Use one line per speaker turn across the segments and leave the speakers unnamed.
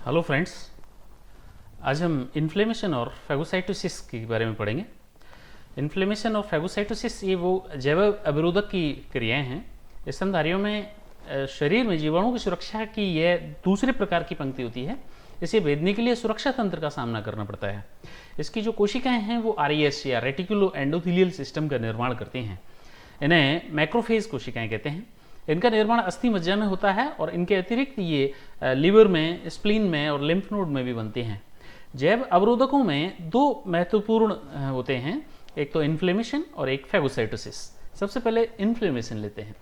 Hello friends, आज हम inflammation और फैगोसाइटोसिस के बारे में पढ़ेंगे। इन्फ्लेमेशन और फैगोसाइटोसिस ये वो जैव अवरोधक की क्रियाएं हैं। स्तनधारियों में शरीर में जीवाणु की सुरक्षा की यह दूसरे प्रकार की पंक्ति होती है। इसे भेदने के लिए सुरक्षा तंत्र का सामना करना पड़ता है। इसकी जो कोशिकाएं हैं वो आरईएस या रेटिकुलो एंडोथीलियल सिस्टम का निर्माण करती हैं। इन्हें मैक्रोफेज कोशिकाएं कहते हैं। इनका निर्माण अस्थि मज्जा में होता है और इनके अतिरिक्त ये लीवर में, स्प्लीन में और लिम्फ नोड में भी बनते हैं। जैव अवरोधकों में दो महत्वपूर्ण होते हैं, एक तो इन्फ्लेमेशन और एक फैगोसाइटोसिस। सबसे पहले इन्फ्लेमेशन लेते हैं।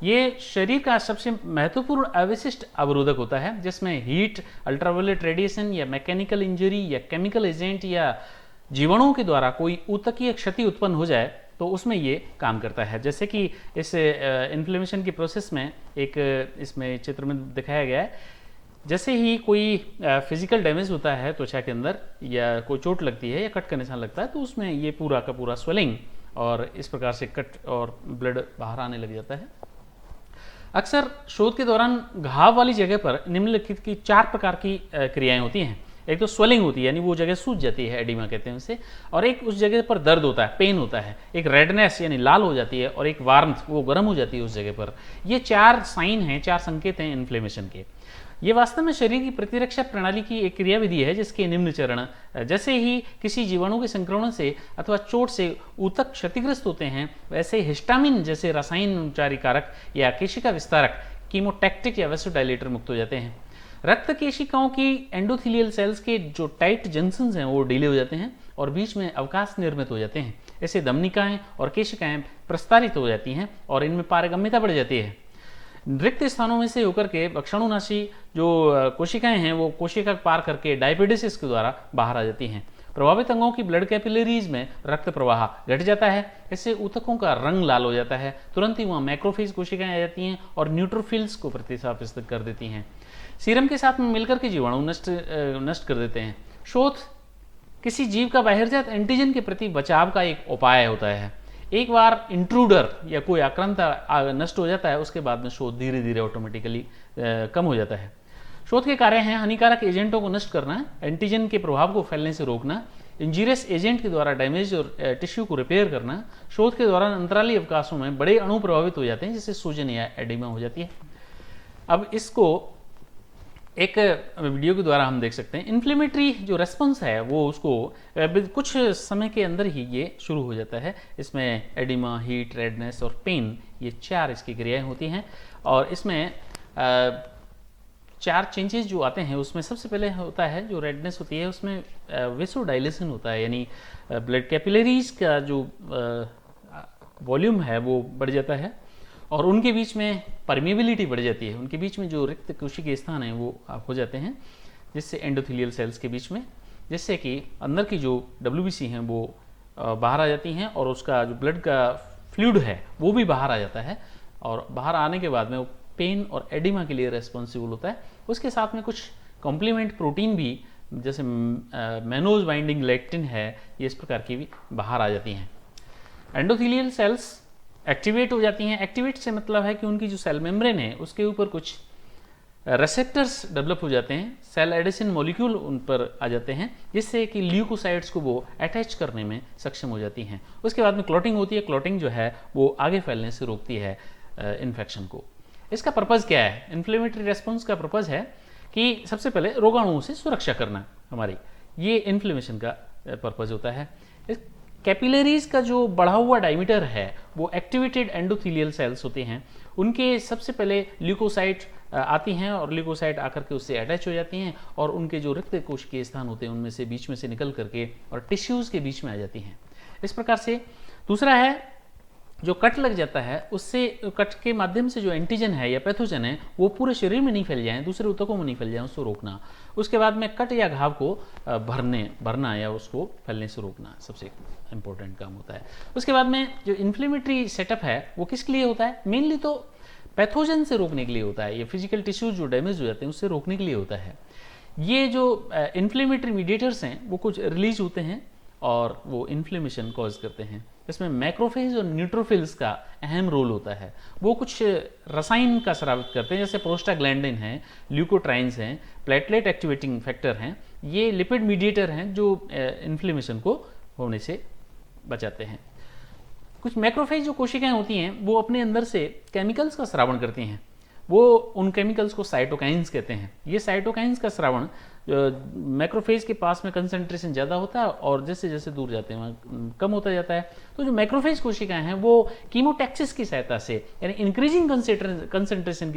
ये शरीर का सबसे महत्वपूर्ण अवशिष्ट अवरोधक होता है, जिसमें हीट, अल्ट्रावायलेट रेडिएशन या मैकेनिकल इंजरी या केमिकल एजेंट या जीवाणुओं के द्वारा कोई ऊतकीय क्षति उत्पन्न हो जाए तो उसमें ये काम करता है। जैसे कि इस इन्फ्लेमेशन की प्रोसेस में एक इसमें चित्र में दिखाया गया है, जैसे ही कोई फिजिकल डैमेज होता है त्वचा के अंदर या कोई चोट लगती है या कट का निशान लगता है तो उसमें ये पूरा का पूरा स्वेलिंग और इस प्रकार से कट और ब्लड बाहर आने लग जाता है। अक्सर शोध के दौरान घाव वाली जगह पर निम्नलिखित की 4 प्रकार की क्रियाएं होती हैं। एक तो स्वेलिंग होती है, यानी वो जगह सूज जाती है, एडिमा कहते हैं उसे। और एक उस जगह पर दर्द होता है, पेन होता है। एक रेडनेस यानी लाल हो जाती है और एक वार्मथ, वो गर्म हो जाती है उस जगह पर। ये 4 साइन हैं, 4 संकेत हैं इन्फ्लेमेशन के। ये वास्तव में शरीर की प्रतिरक्षा प्रणाली की एक क्रियाविधि है जिसके निम्न चरण, जैसे ही किसी जीवाणु के संक्रमण से अथवा चोट से ऊतक क्षतिग्रस्त होते हैं, वैसे हिस्टामिन जैसे रसायन उपचारी कारक या केशिका विस्तारक, कीमोटैक्टिक या वेसोडाइलेटर मुक्त हो जाते हैं। रक्त केशिकाओं की एंडोथीलियल सेल्स के जो टाइट जंक्शंस हैं वो ढीले हो जाते हैं और बीच में अवकाश निर्मित हो जाते हैं। इससे धमनिकाएं और केशिकाएं प्रस्तारित हो जाती हैं और इनमें पारगम्यता बढ़ जाती है। रिक्त स्थानों में से होकर के भक्षणुनाशी जो कोशिकाएं हैं वो कोशिका पार करके डायपेडिसिस के द्वारा बाहर आ जाती हैं। प्रभावित अंगों की ब्लड कैपिलरीज में रक्त प्रवाह घट जाता है। इससे ऊतकों का रंग लाल हो जाता है। तुरंत ही वहाँ मैक्रोफेज कोशिकाएं आ जाती हैं और न्यूट्रोफिल्स को प्रतिस्थापित कर देती हैं। सीरम के साथ में मिलकर के जीवाणु नष्ट कर देते हैं। शोथ किसी जीव का बाहरजात एंटीजन के प्रति बचाव का एक उपाय होता है। एक बार इंट्रूडर या कोई आक्रांता नष्ट हो जाता है, उसके बाद में शोथ धीरे धीरे ऑटोमेटिकली कम हो जाता है। शोथ के कार्य हैं हानिकारक एजेंटों को नष्ट करना, एंटीजन के प्रभाव को फैलने से रोकना, इंजीरियस एजेंट के द्वारा डैमेज और टिश्यू को रिपेयर करना। शोथ के दौरान अंतराली अवकाशों में बड़े अणु प्रभावित हो जाते हैं, जिससे सूजन या एडिमा हो जाती है। अब इसको एक वीडियो के द्वारा हम देख सकते हैं। इन्फ्लेमेटरी जो रेस्पॉन्स है वो उसको कुछ समय के अंदर ही ये शुरू हो जाता है। इसमें एडिमा, हीट, रेडनेस और पेन, ये 4 इसकी क्रियाएं होती हैं। और इसमें 4 चेंजेस जो आते हैं उसमें सबसे पहले होता है जो रेडनेस होती है, उसमें वेसोडाइलेशन होता है, यानी ब्लड कैपिलरीज का जो वॉल्यूम है वो बढ़ जाता है और उनके बीच में परमिएबिलिटी बढ़ जाती है। उनके बीच में जो रिक्त कोशिकीय स्थान हैं वो हो जाते हैं, जिससे एंडोथीलियल सेल्स के बीच में, जिससे कि अंदर की जो WBC हैं वो बाहर आ जाती हैं और उसका जो ब्लड का फ्लूइड है वो भी बाहर आ जाता है। और बाहर आने के बाद में वो पेन और एडिमा के लिए रेस्पॉन्सिबल होता है। उसके साथ में कुछ कॉम्प्लीमेंट प्रोटीन भी, जैसे मैनोज बाइंडिंग लेक्टिन है, ये इस प्रकार की भी बाहर आ जाती हैं। एंडोथीलियल सेल्स एक्टिवेट हो जाती हैं। एक्टिवेट से मतलब है कि उनकी जो सेल मेम्ब्रेन है उसके ऊपर कुछ रिसेप्टर्स डेवलप हो जाते हैं, सेल एडिशन मॉलिक्यूल उन पर आ जाते हैं, जिससे कि ल्यूकोसाइट्स को वो अटैच करने में सक्षम हो जाती हैं। उसके बाद में क्लॉटिंग होती है। क्लॉटिंग जो है वो आगे फैलने से रोकती है इन्फेक्शन को। इसका पर्पज़ क्या है? इन्फ्लेमेटरी रेस्पॉन्स का पर्पज़ है कि सबसे पहले रोगाणुओं से सुरक्षा करना हमारी, ये इन्फ्लेमेशन का पर्पज़ होता है। कैपिलरीज का जो बढ़ा हुआ डायमीटर है वो एक्टिवेटेड एंडोथीलियल सेल्स होते हैं, उनके सबसे पहले ल्यूकोसाइट आती हैं और ल्यूकोसाइट आकर के उससे अटैच हो जाती हैं और उनके जो रिक्त कोशिकीय स्थान होते हैं उनमें से बीच में से निकल करके और टिश्यूज़ के बीच में आ जाती हैं। इस प्रकार से दूसरा है जो कट लग जाता है, उससे कट के माध्यम से जो एंटीजन है या पैथोजन है वो पूरे शरीर में नहीं फैल जाएं, दूसरे ऊतकों में नहीं फैल जाएं, उसको रोकना। उसके बाद में कट या घाव को भरना या उसको फैलने से रोकना सबसे इंपॉर्टेंट काम होता है। उसके बाद में जो इन्फ्लेमेटरी सेटअप है वो किसके लिए होता है? मेनली तो पैथोजन से रोकने के लिए होता है। ये फिजिकल टिश्यूज जो डैमेज हो जाते हैं उससे रोकने के लिए होता है। ये जो इन्फ्लेमेटरी मीडिएटर्स हैं वो कुछ रिलीज होते हैं और वो इन्फ्लेमेशन कॉज करते हैं। इसमें मैक्रोफेज और न्यूट्रोफिल्स का अहम रोल होता है। वो कुछ रसायन का स्रावित करते हैं, जैसे प्रोस्टाग्लैंडिन हैं, ल्यूकोट्राइन्स हैं, प्लेटलेट एक्टिवेटिंग फैक्टर हैं। ये लिपिड मीडिएटर हैं जो इन्फ्लेमेशन को होने से बचाते हैं। कुछ मैक्रोफेज जो कोशिकाएं होती हैं वो अपने अंदर से केमिकल्स का स्रावण करती हैं। वो उन केमिकल्स को साइटोकाइंस कहते हैं। ये साइटोकाइंस का स्रावण मैक्रोफेज के पास में कंसंट्रेशन ज़्यादा होता है और जैसे जैसे दूर जाते हैं वहाँ कम होता जाता है। तो जो मैक्रोफेज कोशिकाएं हैं वो कीमोटैक्सिस की सहायता से यानी इंक्रीजिंग कंसंट्रेशन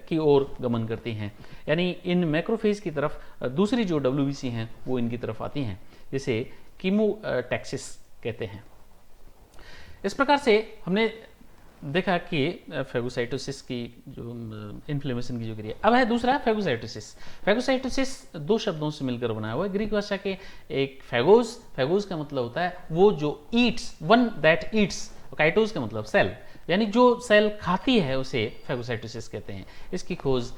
की ओर गमन करती हैं। यानी इन मैक्रोफेज की तरफ दूसरी जो WBC हैं वो इनकी तरफ आती हैं, जिसे कीमोटैक्सिस कहते हैं। इस प्रकार से हमने देखा कि फैगोसाइटोसिस की जो इन्फ्लेमेशन की जो क्रिया। अब है दूसरा फैगोसाइटोसिस। फैगोसाइटोसिस दो शब्दों से मिलकर बना हुआ है। ग्रीक भाषा के एक फैगोस का मतलब होता है वो जो ईट्स, वन दैट ईट्स। काइटोस का मतलब सेल, यानी जो सेल खाती है उसे फैगोसाइटोसिस कहते हैं। इसकी खोज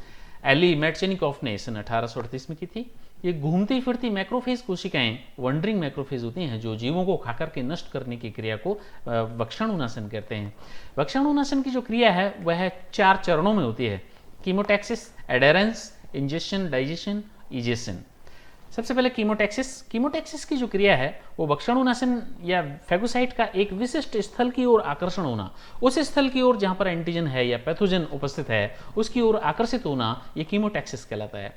एली मेटचेनिकॉफ ने सन 1838 में की थी। ये घूमती फिरती मैक्रोफेज कोशिकाएं वंडरिंग मैक्रोफेज होती हैं जो जीवों को खाकर के नष्ट करने की क्रिया को वक्षाणुनाशन कहते हैं। वक्षाणुनाशन की जो क्रिया है वह 4 चरणों में होती है: कीमोटैक्सिस, एडेरेंस, इंजेक्शन, डाइजेशन, इजेशन। सबसे पहले कीमोटैक्सिस की जो क्रिया है वो वक्षाणुनाशन या फैगोसाइट का एक विशिष्ट स्थल की ओर आकर्षण होना, उस स्थल की ओर जहां पर एंटीजन है या पैथोजन उपस्थित है उसकी ओर आकर्षित होना, ये कीमोटैक्सिस कहलाता है।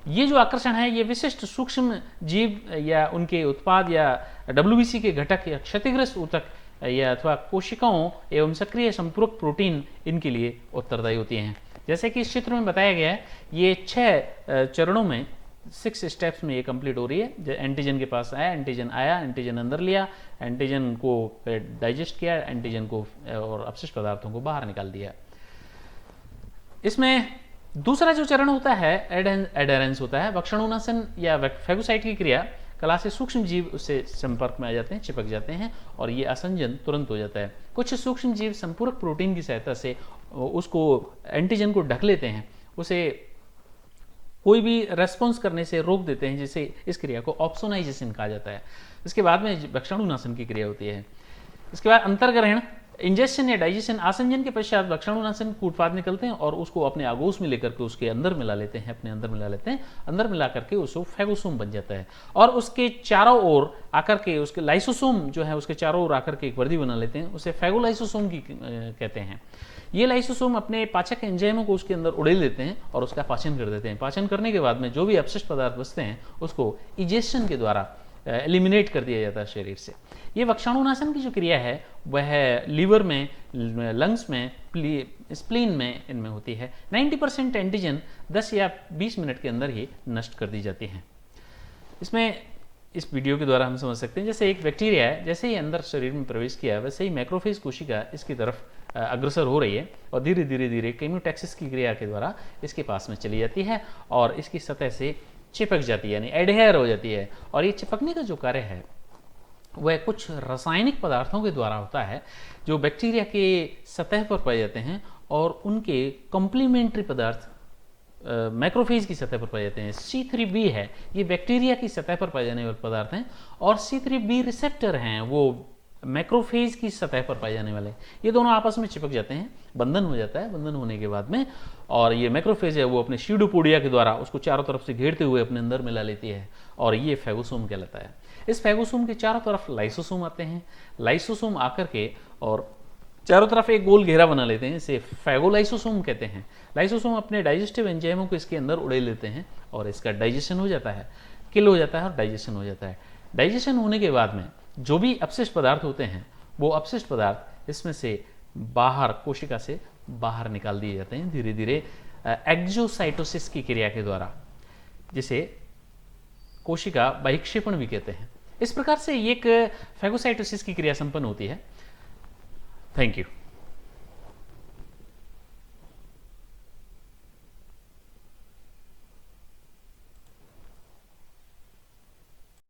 ये जो आकर्षण है ये विशिष्ट सूक्ष्म जीव या उनके उत्पाद या WBC के घटक या क्षतिग्रस्त ऊतक या अथवा कोशिकाओं एवं सक्रिय संपूरक प्रोटीन इनके लिए उत्तरदायी होती हैं। जैसे कि इस चित्र में बताया गया है, ये 6 चरणों में 6 स्टेप्स में ये कंप्लीट हो रही है। एंटीजन के पास आया, एंटीजन अंदर लिया, एंटीजन को डाइजेस्ट किया, एंटीजन को और अपशिष्ट पदार्थों को बाहर निकाल दिया। इसमें दूसरा जो चरण होता है एडेरेंस होता है। वक्षाणुनाशन या फैगोसाइट की क्रिया कला से सूक्ष्म जीव उससे संपर्क में आ जाते हैं, चिपक जाते हैं और ये आसंजन तुरंत हो जाता है। कुछ सूक्ष्म जीव संपूरक प्रोटीन की सहायता से उसको एंटीजन को ढक लेते हैं, उसे कोई भी रेस्पॉन्स करने से रोक देते हैं, जिसे इस क्रिया को ऑप्सोनाइजेशन कहा जाता है। इसके बाद में वक्षाणुनाशन की क्रिया होती है। इसके बाद अंतर्ग्रहण, इंजेक्शन या डाइजेशन। आसंजन के पश्चात वक्षाणुनाशन के उत्पाद निकलते हैं और उसको अपने आगोश में लेकर के उसके अंदर मिला लेते हैं, अंदर मिला करके उसको फैगोसोम बन जाता है और उसके चारों ओर आकर के उसके लाइसोसोम जो है उसके चारों ओर आकर के एक वर्दी बना लेते हैं, उसे फैगोलाइसोसोम की कहते हैं। ये लाइसोसोम अपने पाचक एंजाइमों को उसके अंदर उड़ेल देते हैं और उसका पाचन कर देते हैं। पाचन करने के बाद में जो भी अपशिष्ट पदार्थ बचते हैं उसको इजेशन के द्वारा एलिमिनेट कर दिया जाता है शरीर से। ये वक्षाणुनाशन की जो क्रिया है वह लीवर में, लंग्स में, स्प्लीन में इनमें होती है। 90% एंटीजन 10 या 20 मिनट के अंदर ही नष्ट कर दी जाती हैं। इसमें इस वीडियो के द्वारा हम समझ सकते हैं जैसे एक बैक्टीरिया है, जैसे ही अंदर शरीर में प्रवेश किया वैसे ही मैक्रोफेज कोशिका इसकी तरफ अग्रसर हो रही है और धीरे धीरे कीमोटैक्सिस की क्रिया के द्वारा इसके पास में चली जाती है और इसकी सतह से चिपक जाती है, यानी एडहेयर हो जाती है। और ये चिपकने का जो कार्य है वह कुछ रासायनिक पदार्थों के द्वारा होता है जो बैक्टीरिया के सतह पर पाए जाते हैं और उनके कॉम्प्लीमेंट्री पदार्थ मैक्रोफेज की सतह पर पाए जाते हैं। C3b है, ये बैक्टीरिया की सतह पर पाए जाने वाले पदार्थ हैं और C3b रिसेप्टर हैं, वो मैक्रोफेज की सतह पर पाए जाने वाले। ये दोनों आपस में चिपक जाते हैं, बंधन हो जाता है। बंधन होने के बाद में और ये मैक्रोफेज है वो अपने स्यूडोपोडिया के द्वारा उसको चारों तरफ से घेरते हुए अपने अंदर मिला लेती है और ये फैगोसोम कहलाता है। इस फैगोसोम के चारों तरफ लाइसोसोम आते हैं। लाइसोसोम आकर के और चारों तरफ एक गोल घेरा बना लेते हैं, इसे फैगोलाइसोसोम कहते हैं। लाइसोसोम अपने डाइजेस्टिव एंजाइमों को इसके अंदर उड़ेल लेते हैं और इसका डाइजेशन हो जाता है, किल हो जाता है और डाइजेशन हो जाता है। डाइजेशन होने के बाद में जो भी अपशिष्ट पदार्थ होते हैं वो अपशिष्ट पदार्थ इसमें से बाहर, कोशिका से बाहर निकाल दिए जाते हैं धीरे धीरे एक्सोसाइटोसिस की क्रिया के द्वारा, जिसे कोशिका बहिक्षेपण भी कहते हैं। इस प्रकार से एक फैगोसाइटोसिस की क्रिया संपन्न होती है। Thank you.